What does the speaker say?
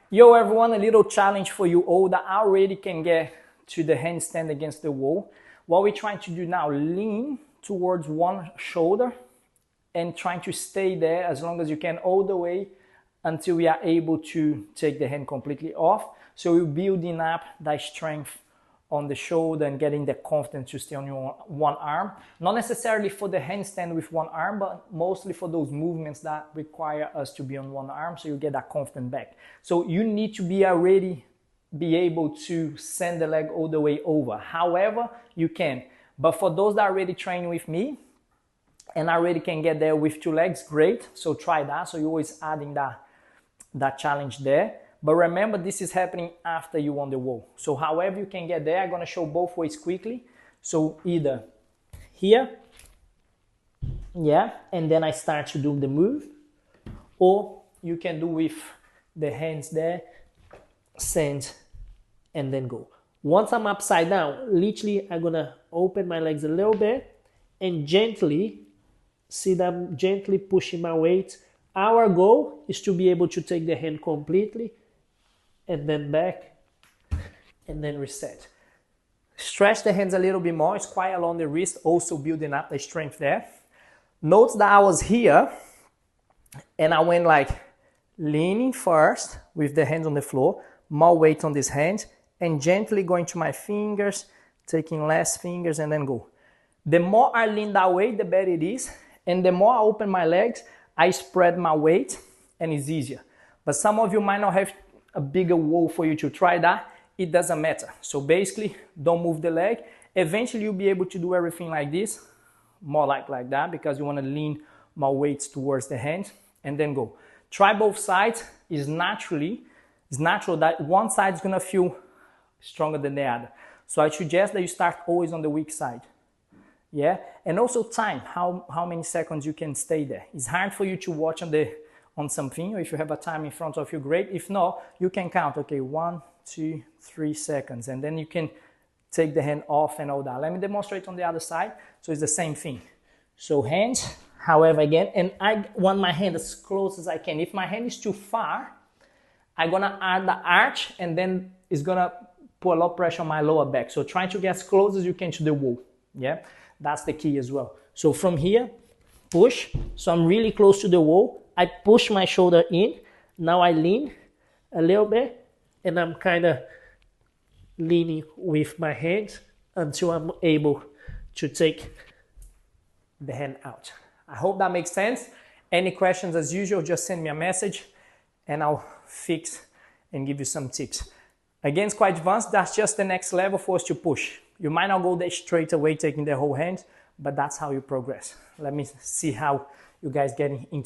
Yo everyone, a little challenge for you all that already can get to the handstand against the wall. What we're trying to do now, lean towards one shoulder and trying to stay there as long as you can all the way until we are able to take the hand completely off. So we're building up that strength on the shoulder and getting the confidence to stay on your one arm. Not necessarily for the handstand with one arm, but mostly for those movements that require us to be on one arm, so you get that confidence back. So you need to be already be able to send the leg all the way over. However, you can. But for those that are already training with me and already can get there with two legs, great. So try that. So you're always adding that challenge there. But remember, this is happening after you on the wall. So however you can get there, I'm going to show both ways quickly. So either here, yeah, and then I start to do the move. Or you can do with the hands there, send, and then go. Once I'm upside down, literally I'm going to open my legs a little bit and gently, see that I'm gently pushing my weight. Our goal is to be able to take the hand completely and then back, and then reset. Stretch the hands a little bit more, it's quite along the wrist, also building up the strength there. Note that I was here, and I went like leaning first with the hands on the floor, more weight on this hand, and gently going to my fingers, taking less fingers, and then go. The more I lean that way, the better it is, and the more I open my legs, I spread my weight, and it's easier. But some of you might not have a bigger wall for you to try that. It doesn't matter. So basically, don't move the leg. Eventually, you'll be able to do everything like this, more like that, because you want to lean more weights towards the hand, and then go. Try both sides. It's natural that one side is going to feel stronger than the other. So I suggest that you start always on the weak side. Yeah, and also time, how many seconds you can stay there. It's hard for you to watch on something, or if you have a time in front of you, great. If not, you can count, okay, 1, 2, 3 seconds, and then you can take the hand off and all that. Let me demonstrate on the other side. So it's the same thing. So hands, however, again, and I want my hand as close as I can. If my hand is too far, I'm gonna add the arch, and then it's gonna put a lot of pressure on my lower back. So try to get as close as you can to the wall, yeah? That's the key as well. So from here, push. So I'm really close to the wall. I push my shoulder in. Now I lean a little bit, and I'm kind of leaning with my hands until I'm able to take the hand out. I hope that makes sense. Any questions, as usual, just send me a message and I'll fix and give you some tips. Again, it's quite advanced. That's just the next level for us to push. You might not go there straight away taking the whole hand, but that's how you progress. Let me see how you guys getting into